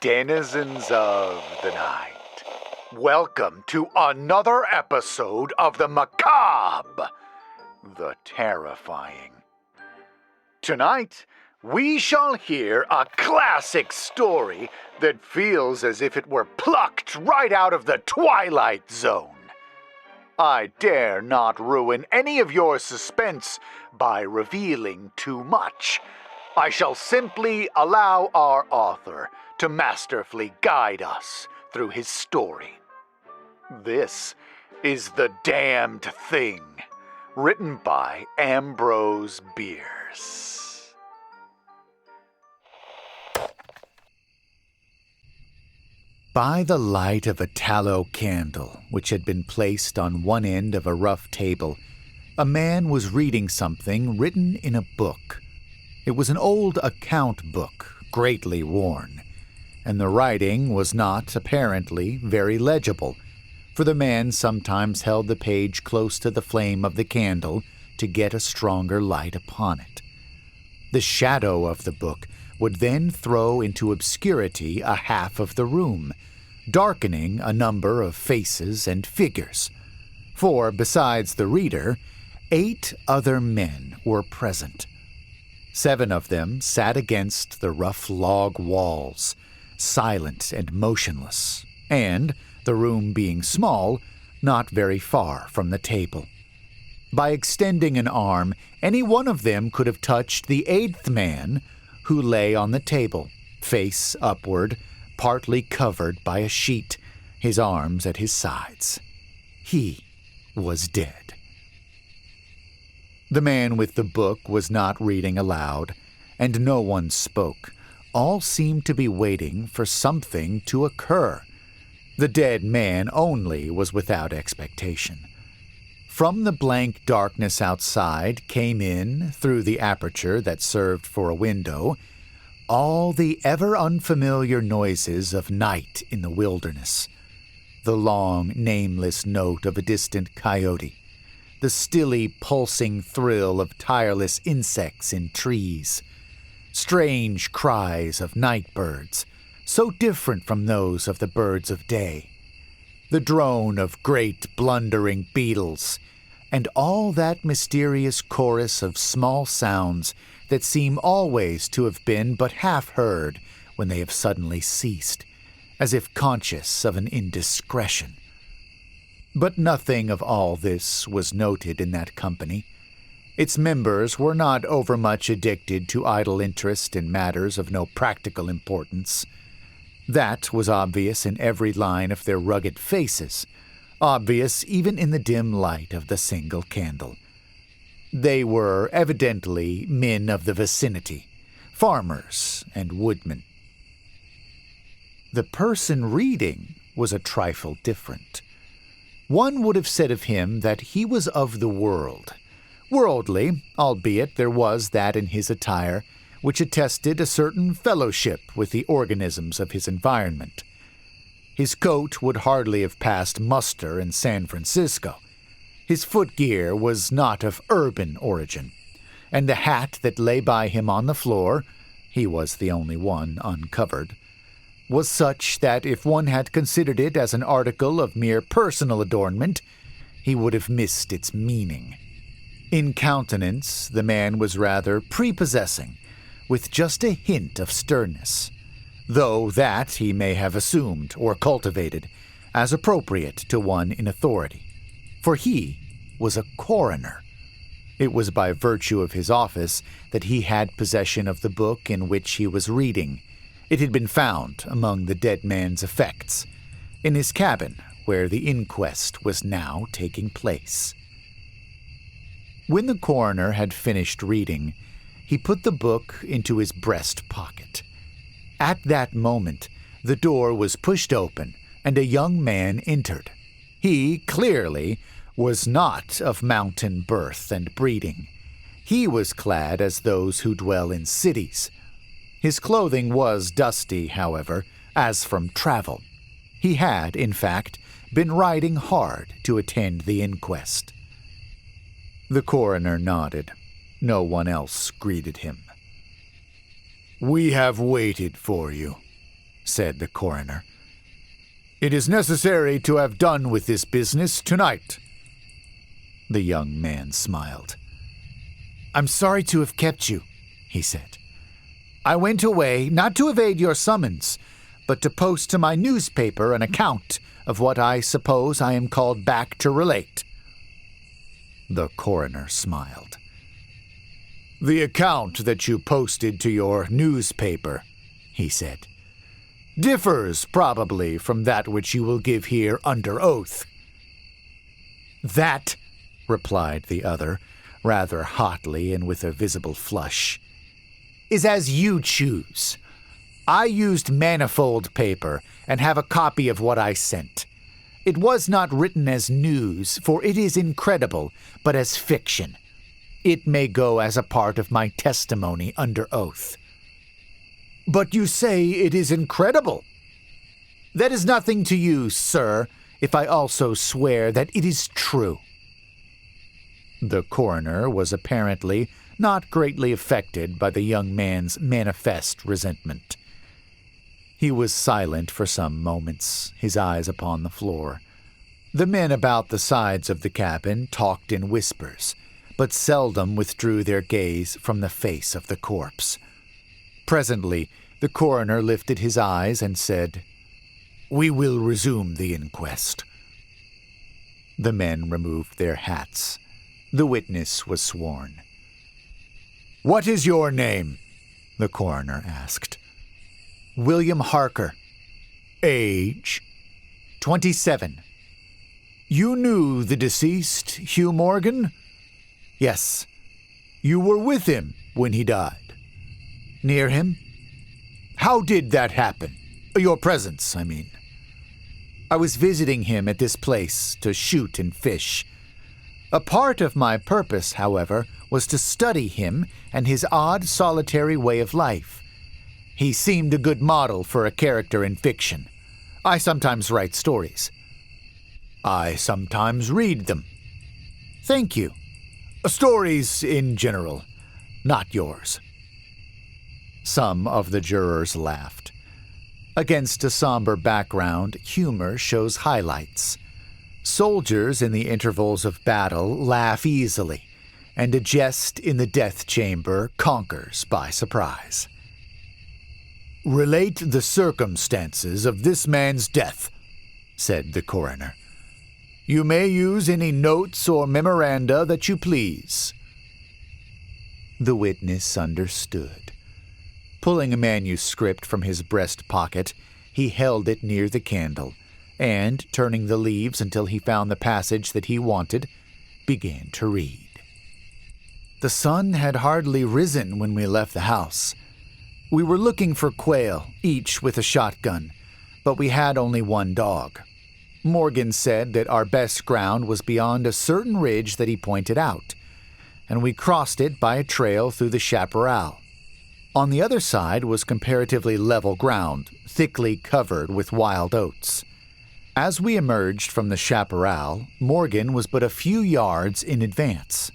denizens of the night. Welcome to another episode of the macabre, the terrifying. Tonight, we shall hear a classic story that feels as if it were plucked right out of the Twilight Zone. I dare not ruin any of your suspense by revealing too much. I shall simply allow our author to masterfully guide us through his story. This is The Damned Thing, written by Ambrose Bierce. By the light of a tallow candle, which had been placed on one end of a rough table, a man was reading something written in a book. It was an old account book, greatly worn, and the writing was not, apparently, very legible, for the man sometimes held the page close to the flame of the candle to get a stronger light upon it. The shadow of the book would then throw into obscurity a half of the room, darkening a number of faces and figures. For, besides the reader, 8 other men were present. 7 of them sat against the rough log walls, silent and motionless, and, the room being small, not very far from the table. By extending an arm, any one of them could have touched the 8th man, who lay on the table, face upward, partly covered by a sheet, his arms at his sides. He was dead. The man with the book was not reading aloud, and no one spoke. All seemed to be waiting for something to occur. The dead man only was without expectation. From the blank darkness outside came in, through the aperture that served for a window, all the ever-unfamiliar noises of night in the wilderness. The long, nameless note of a distant coyote, the stilly, pulsing thrill of tireless insects in trees, strange cries of night birds, so different from those of the birds of day, the drone of great blundering beetles, and all that mysterious chorus of small sounds that seem always to have been but half heard when they have suddenly ceased, as if conscious of an indiscretion. But nothing of all this was noted in that company. Its members were not overmuch addicted to idle interest in matters of no practical importance. That was obvious in every line of their rugged faces, obvious even in the dim light of the single candle. They were evidently men of the vicinity, farmers and woodmen. The person reading was a trifle different. One would have said of him that he was of the world, worldly, albeit there was that in his attire which attested a certain fellowship with the organisms of his environment. His coat would hardly have passed muster in San Francisco. His footgear was not of urban origin, and the hat that lay by him on the floor, he was the only one uncovered, was such that if one had considered it as an article of mere personal adornment, he would have missed its meaning. In countenance, the man was rather prepossessing, with just a hint of sternness, though that he may have assumed or cultivated as appropriate to one in authority, for he was a coroner. It was by virtue of his office that he had possession of the book in which he was reading. It had been found among the dead man's effects, in his cabin where the inquest was now taking place. When the coroner had finished reading, he put the book into his breast pocket. At that moment, the door was pushed open and a young man entered. He, clearly, was not of mountain birth and breeding. He was clad as those who dwell in cities. His clothing was dusty, however, as from travel. He had, in fact, been riding hard to attend the inquest. The coroner nodded. No one else greeted him. "We have waited for you," said the coroner. "It is necessary to have done with this business tonight." The young man smiled. "I'm sorry to have kept you," he said. "I went away not to evade your summons, but to post to my newspaper an account of what I suppose I am called back to relate." The coroner smiled. "The account that you posted to your newspaper," he said, "differs probably from that which you will give here under oath." "That," replied the other, rather hotly and with a visible flush, "is as you choose. I used manifold paper and have a copy of what I sent. It was not written as news, for it is incredible, but as fiction. It may go as a part of my testimony under oath." "But you say it is incredible." "That is nothing to you, sir, if I also swear that it is true." The coroner was apparently not greatly affected by the young man's manifest resentment. He was silent for some moments, his eyes upon the floor. The men about the sides of the cabin talked in whispers, but seldom withdrew their gaze from the face of the corpse. Presently, the coroner lifted his eyes and said, "We will resume the inquest." The men removed their hats. The witness was sworn. "What is your name?" the coroner asked. "William Harker." "Age?" 27. "You knew the deceased, Hugh Morgan?" "Yes." "You were with him when he died?" "Near him." "How did that happen? Your presence, I mean." "I was visiting him at this place to shoot and fish. A part of my purpose, however, was to study him and his odd, solitary way of life. He seemed a good model for a character in fiction. I sometimes write stories." "I sometimes read them." "Thank you." "Stories in general, not yours." Some of the jurors laughed. Against a somber background, humor shows highlights. Soldiers in the intervals of battle laugh easily, and a jest in the death chamber conquers by surprise. "Relate the circumstances of this man's death," said the coroner. "You may use any notes or memoranda that you please." The witness understood. Pulling a manuscript from his breast pocket, he held it near the candle, and, turning the leaves until he found the passage that he wanted, began to read. "The sun had hardly risen when we left the house. We were looking for quail, each with a shotgun, but we had only one dog. Morgan said that our best ground was beyond a certain ridge that he pointed out, and we crossed it by a trail through the chaparral. On the other side was comparatively level ground, thickly covered with wild oats. As we emerged from the chaparral, Morgan was but a few yards in advance.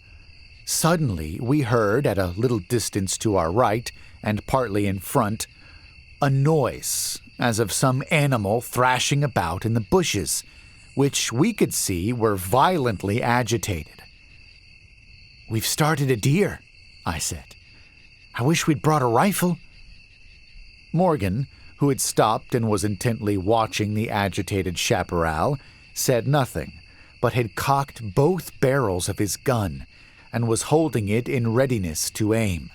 Suddenly, we heard, at a little distance to our right and partly in front, a noise as of some animal thrashing about in the bushes, which we could see were violently agitated. "We've started a deer," I said. "I wish we'd brought a rifle." Morgan, who had stopped and was intently watching the agitated chaparral, said nothing, but had cocked both barrels of his gun and was holding it in readiness to aim.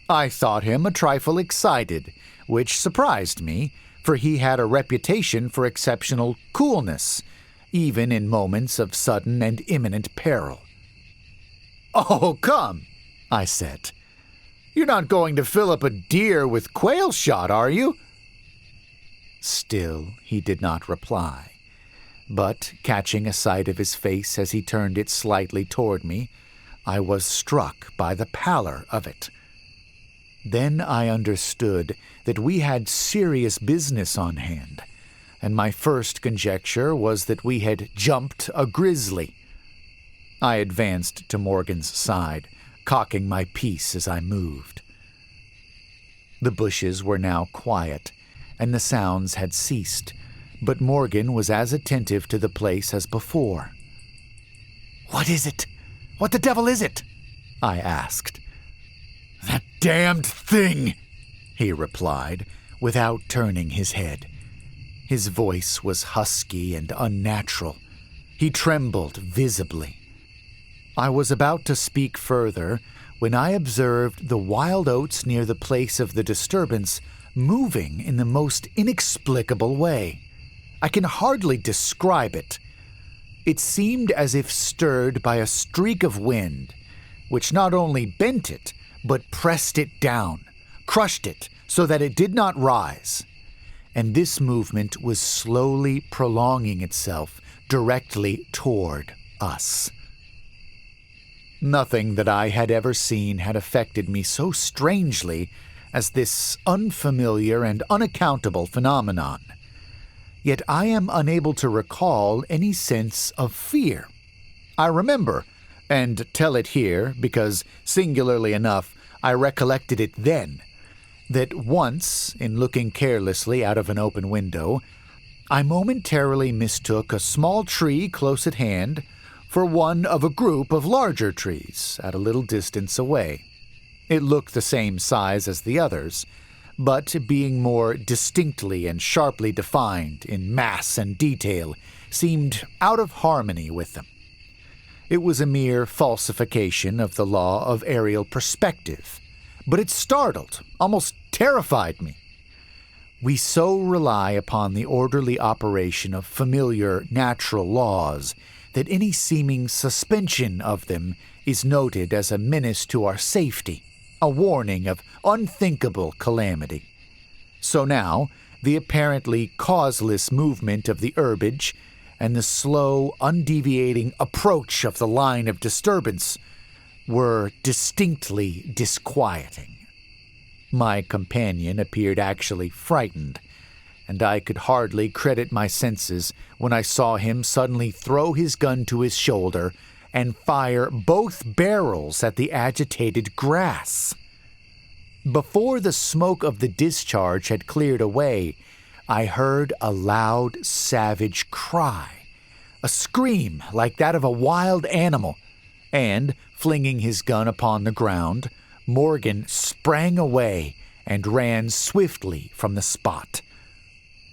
I thought him a trifle excited, which surprised me, for he had a reputation for exceptional coolness, even in moments of sudden and imminent peril. "Oh, come," I said. "You're not going to fill up a deer with quail shot, are you?" Still, he did not reply, but, catching a sight of his face as he turned it slightly toward me, I was struck by the pallor of it. Then I understood that we had serious business on hand, and my first conjecture was that we had jumped a grizzly. I advanced to Morgan's side, cocking my piece as I moved. The bushes were now quiet, and the sounds had ceased, but Morgan was as attentive to the place as before. "What is it? What the devil is it?" I asked. "That damned thing," he replied, without turning his head. His voice was husky and unnatural. He trembled visibly. I was about to speak further when I observed the wild oats near the place of the disturbance moving in the most inexplicable way. I can hardly describe it. It seemed as if stirred by a streak of wind, which not only bent it, but pressed it down, crushed it so that it did not rise. And this movement was slowly prolonging itself directly toward us. Nothing that I had ever seen had affected me so strangely as this unfamiliar and unaccountable phenomenon. Yet I am unable to recall any sense of fear. I remember, and tell it here because, singularly enough, I recollected it then, that once, in looking carelessly out of an open window, I momentarily mistook a small tree close at hand for one of a group of larger trees at a little distance away. It looked the same size as the others, but being more distinctly and sharply defined in mass and detail, seemed out of harmony with them. It was a mere falsification of the law of aerial perspective, but it startled, almost terrified me. We so rely upon the orderly operation of familiar natural laws that any seeming suspension of them is noted as a menace to our safety, a warning of unthinkable calamity. So now, the apparently causeless movement of the herbage and the slow, undeviating approach of the line of disturbance were distinctly disquieting. My companion appeared actually frightened, and I could hardly credit my senses when I saw him suddenly throw his gun to his shoulder and fire both barrels at the agitated grass. Before the smoke of the discharge had cleared away, I heard a loud, savage cry, a scream like that of a wild animal, and, flinging his gun upon the ground, Morgan sprang away and ran swiftly from the spot.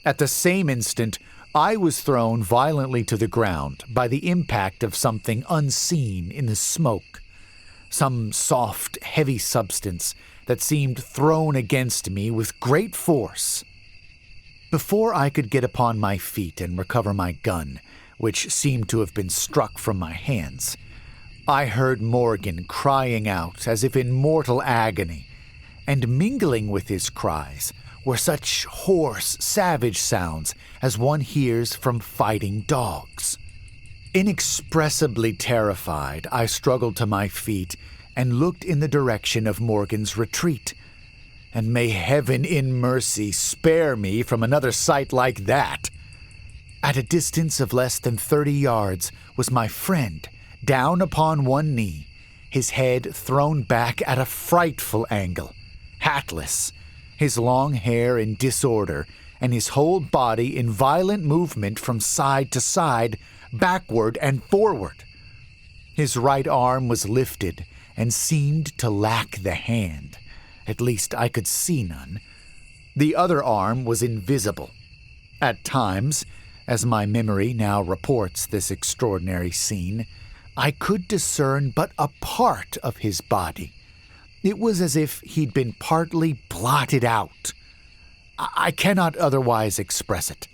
At the same instant, I was thrown violently to the ground by the impact of something unseen in the smoke, some soft, heavy substance that seemed thrown against me with great force. Before I could get upon my feet and recover my gun, which seemed to have been struck from my hands, I heard Morgan crying out as if in mortal agony, and mingling with his cries were such hoarse, savage sounds as one hears from fighting dogs. Inexpressibly terrified, I struggled to my feet and looked in the direction of Morgan's retreat. And may heaven in mercy spare me from another sight like that. At a distance of less than 30 yards was my friend, down upon one knee, his head thrown back at a frightful angle, hatless, his long hair in disorder, and his whole body in violent movement from side to side, backward and forward. His right arm was lifted and seemed to lack the hand. At least I could see none. The other arm was invisible. At times, as my memory now reports this extraordinary scene, I could discern but a part of his body. It was as if he'd been partly blotted out. I cannot otherwise express it.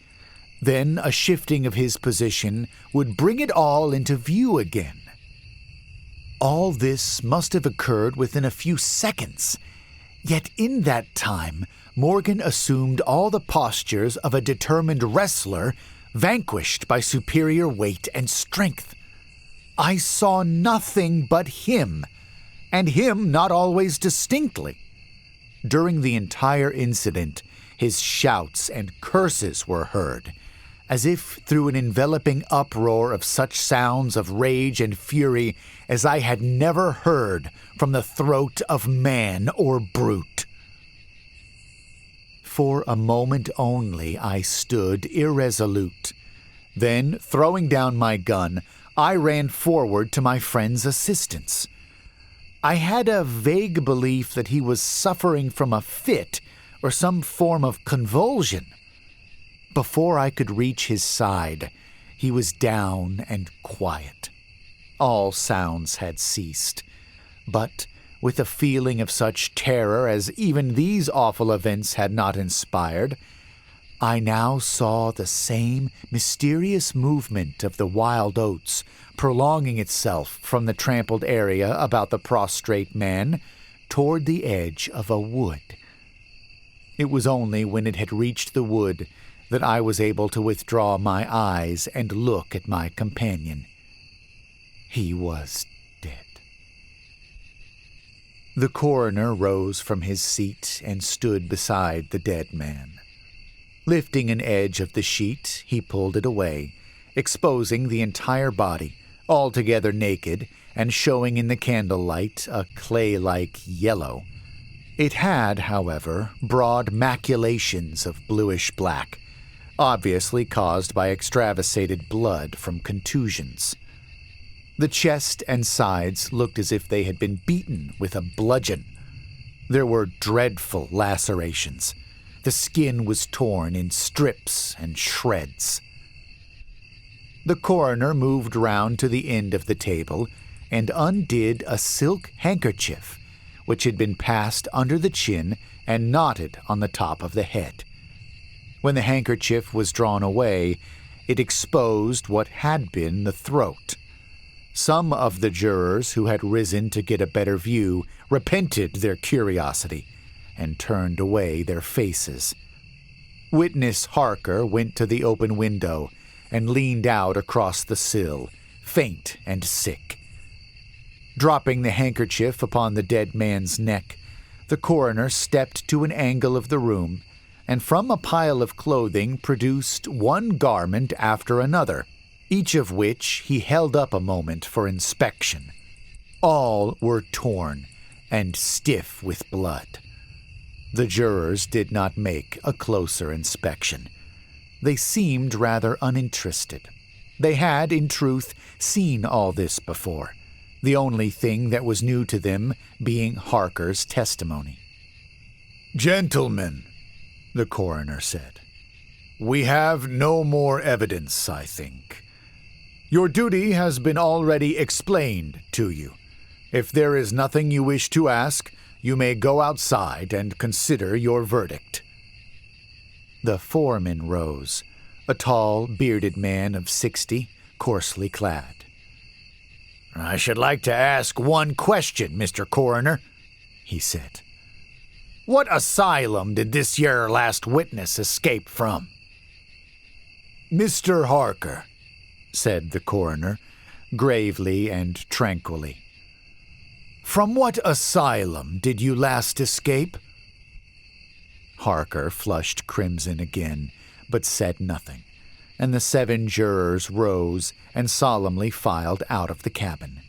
Then a shifting of his position would bring it all into view again. All this must have occurred within a few seconds. Yet in that time, Morgan assumed all the postures of a determined wrestler vanquished by superior weight and strength. I saw nothing but him, and him not always distinctly. During the entire incident, his shouts and curses were heard, as if through an enveloping uproar of such sounds of rage and fury as I had never heard from the throat of man or brute. For a moment only I stood irresolute. Then, throwing down my gun, I ran forward to my friend's assistance. I had a vague belief that he was suffering from a fit or some form of convulsion. Before I could reach his side, he was down and quiet. All sounds had ceased, but with a feeling of such terror as even these awful events had not inspired, I now saw the same mysterious movement of the wild oats prolonging itself from the trampled area about the prostrate man toward the edge of a wood. It was only when it had reached the wood that I was able to withdraw my eyes and look at my companion. He was dead. The coroner rose from his seat and stood beside the dead man. Lifting an edge of the sheet, he pulled it away, exposing the entire body, altogether naked and showing in the candlelight a clay-like yellow. It had, however, broad maculations of bluish-black, obviously caused by extravasated blood from contusions. The chest and sides looked as if they had been beaten with a bludgeon. There were dreadful lacerations. The skin was torn in strips and shreds. The coroner moved round to the end of the table and undid a silk handkerchief, which had been passed under the chin and knotted on the top of the head. When the handkerchief was drawn away, it exposed what had been the throat. Some of the jurors who had risen to get a better view repented their curiosity and turned away their faces. Witness Harker went to the open window and leaned out across the sill, faint and sick. Dropping the handkerchief upon the dead man's neck, the coroner stepped to an angle of the room and from a pile of clothing produced one garment after another, each of which he held up a moment for inspection. All were torn and stiff with blood. The jurors did not make a closer inspection. They seemed rather uninterested. They had, in truth, seen all this before, the only thing that was new to them being Harker's testimony. "Gentlemen," the coroner said, "we have no more evidence, I think. Your duty has been already explained to you. If there is nothing you wish to ask, you may go outside and consider your verdict." The foreman rose, a tall, bearded man of 60, coarsely clad. "I should like to ask one question, Mr. Coroner," he said. "What asylum did this yer last witness escape from?" "Mr. Harker," said the coroner, gravely and tranquilly. "From what asylum did you last escape?" Harker flushed crimson again, but said nothing, and the 7 jurors rose and solemnly filed out of the cabin.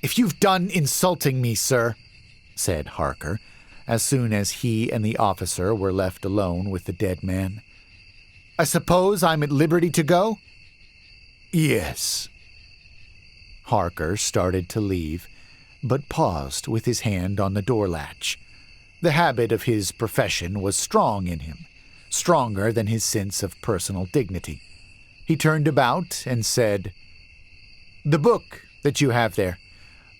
"If you've done insulting me, sir," said Harker, as soon as he and the officer were left alone with the dead man, "I suppose I'm at liberty to go?" "Yes." Harker started to leave, but paused with his hand on the door latch. The habit of his profession was strong in him, stronger than his sense of personal dignity. He turned about and said, "The book that you have there,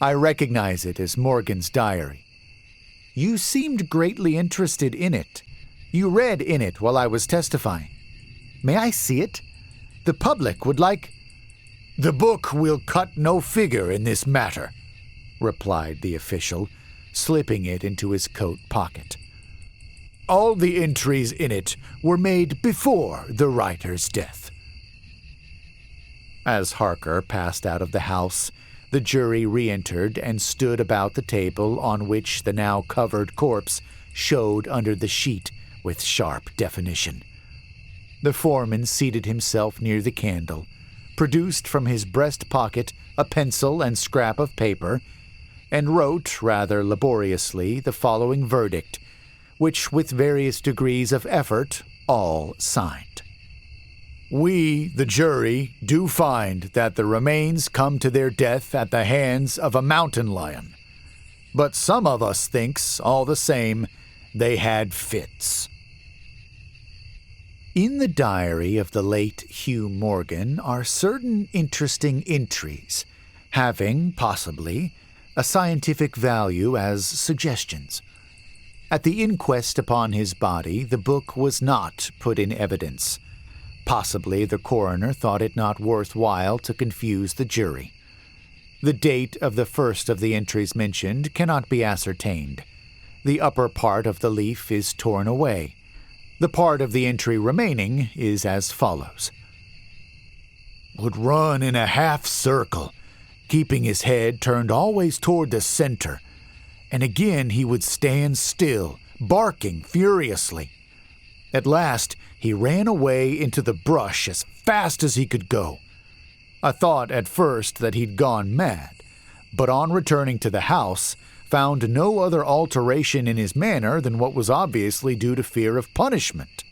I recognize it as Morgan's diary. You seemed greatly interested in it. You read in it while I was testifying. May I see it? The public would like—" "The book will cut no figure in this matter," replied the official, slipping it into his coat pocket. "All the entries in it were made before the writer's death." As Harker passed out of the house, the jury re-entered and stood about the table on which the now covered corpse showed under the sheet with sharp definition. The foreman seated himself near the candle, produced from his breast pocket a pencil and scrap of paper, and wrote rather laboriously the following verdict, which with various degrees of effort all signed. We, the jury, do find that the remains come to their death at the hands of a mountain lion. But some of us thinks, all the same, they had fits. In the diary of the late Hugh Morgan are certain interesting entries, having, possibly, a scientific value as suggestions. At the inquest upon his body, the book was not put in evidence. Possibly the coroner thought it not worthwhile to confuse the jury. The date of the first of the entries mentioned cannot be ascertained. The upper part of the leaf is torn away. The part of the entry remaining is as follows. Would run in a half circle, keeping his head turned always toward the center, and again he would stand still, barking furiously. At last, he ran away into the brush as fast as he could go. I thought at first that he'd gone mad, but on returning to the house, found no other alteration in his manner than what was obviously due to fear of punishment.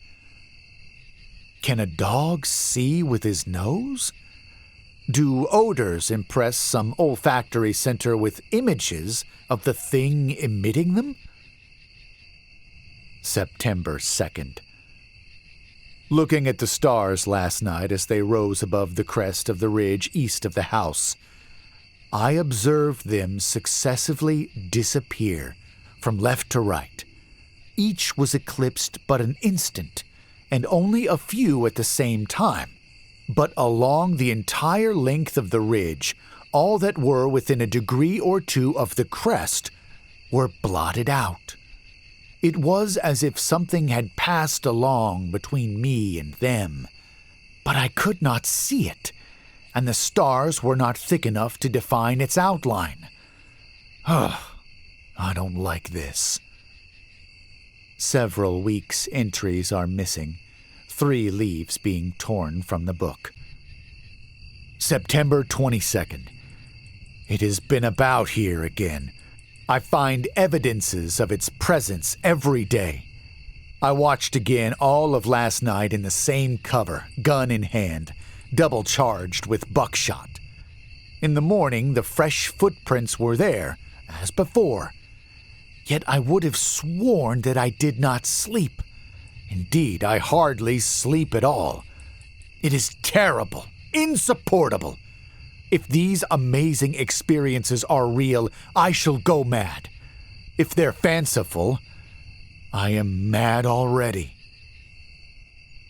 Can a dog see with his nose? Do odors impress some olfactory center with images of the thing emitting them? September 2nd. Looking at the stars last night as they rose above the crest of the ridge east of the house, I observed them successively disappear from left to right. Each was eclipsed but an instant, and only a few at the same time. But along the entire length of the ridge, all that were within a degree or two of the crest were blotted out. It was as if something had passed along between me and them, but I could not see it, and the stars were not thick enough to define its outline. I don't like this. Several weeks' entries are missing, 3 leaves being torn from the book. September 22nd. It has been about here again. I find evidences of its presence every day. I watched again all of last night in the same cover, gun in hand, double charged with buckshot. In the morning, the fresh footprints were there, as before. Yet I would have sworn that I did not sleep. Indeed, I hardly sleep at all. It is terrible, insupportable. If these amazing experiences are real, I shall go mad. If they're fanciful, I am mad already.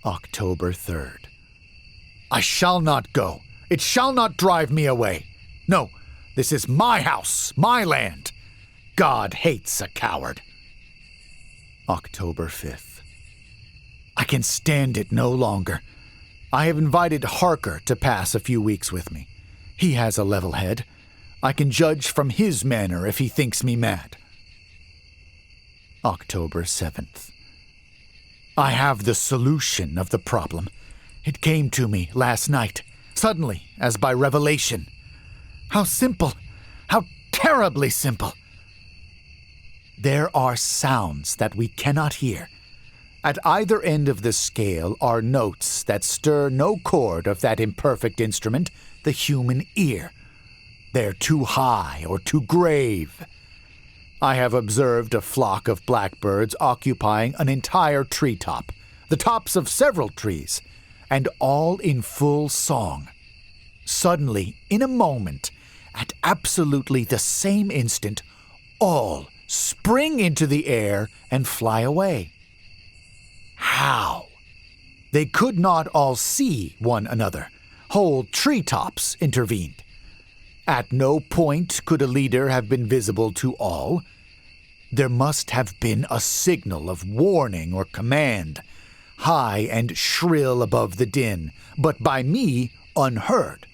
October 3rd. I shall not go. It shall not drive me away. No, this is my house, my land. God hates a coward. October 5th. I can stand it no longer. I have invited Harker to pass a few weeks with me. He has a level head. I can judge from his manner if he thinks me mad. October 7th. I have the solution of the problem. It came to me last night, suddenly, as by revelation. How simple! How terribly simple! There are sounds that we cannot hear. At either end of the scale are notes that stir no chord of that imperfect instrument, the human ear. They're too high or too grave. I have observed a flock of blackbirds occupying an entire treetop, the tops of several trees, and all in full song. Suddenly, in a moment, at absolutely the same instant, all spring into the air and fly away. How? They could not all see one another. Whole treetops intervened. At no point could a leader have been visible to all. There must have been a signal of warning or command, high and shrill above the din, but by me unheard.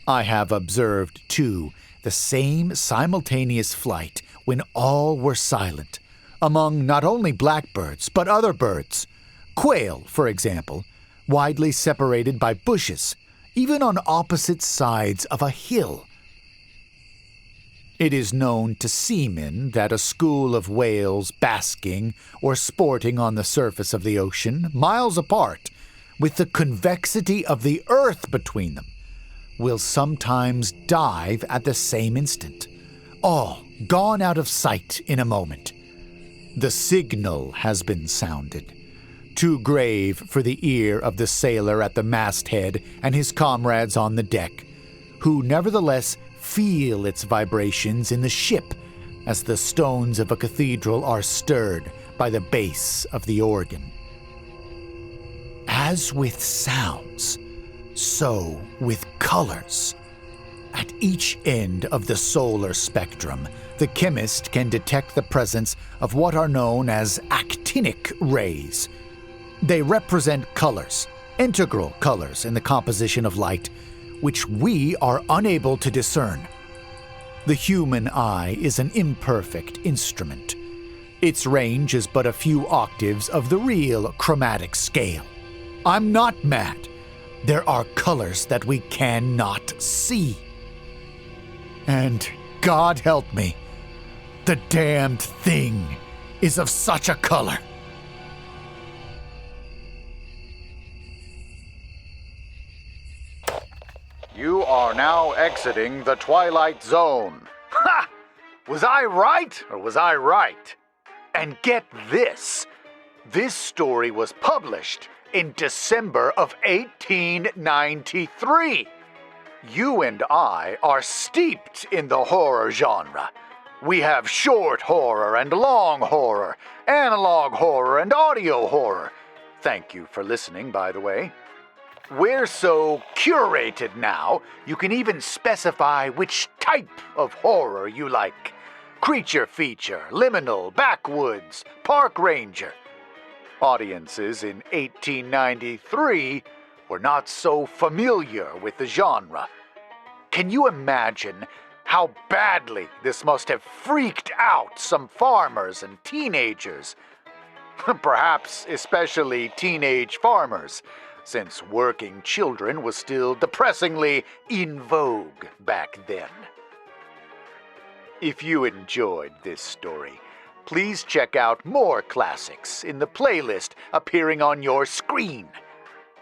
I have observed, too, the same simultaneous flight when all were silent, among not only blackbirds but other birds. Quail, for example, widely separated by bushes, even on opposite sides of a hill. It is known to seamen that a school of whales basking or sporting on the surface of the ocean, miles apart, with the convexity of the earth between them, will sometimes dive at the same instant, all gone out of sight in a moment. The signal has been sounded, too grave for the ear of the sailor at the masthead and his comrades on the deck, who nevertheless feel its vibrations in the ship as the stones of a cathedral are stirred by the bass of the organ. As with sounds, so with colors. At each end of the solar spectrum, the chemist can detect the presence of what are known as actinic rays. They represent colors, integral colors in the composition of light, which we are unable to discern. The human eye is an imperfect instrument. Its range is but a few octaves of the real chromatic scale. I'm not mad. There are colors that we cannot see. And God help me, the damned thing is of such a color. You are now exiting the Twilight Zone. Ha! Was I right or was I right? And get this. This story was published in December of 1893. You and I are steeped in the horror genre. We have short horror and long horror, analog horror and audio horror. Thank you for listening, by the way. We're so curated now, you can even specify which type of horror you like. Creature feature, liminal, backwoods, park ranger. Audiences in 1893 were not so familiar with the genre. Can you imagine how badly this must have freaked out some farmers and teenagers? Perhaps especially teenage farmers, since working children was still depressingly in vogue back then. If you enjoyed this story, please check out more classics in the playlist appearing on your screen.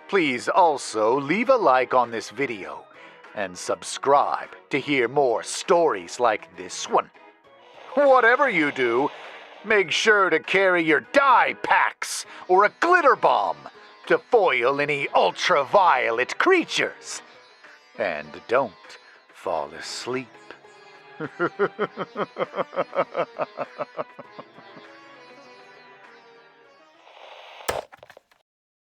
Please also leave a like on this video and subscribe to hear more stories like this one. Whatever you do, make sure to carry your dye packs or a glitter bomb to foil any ultraviolet creatures. And don't fall asleep.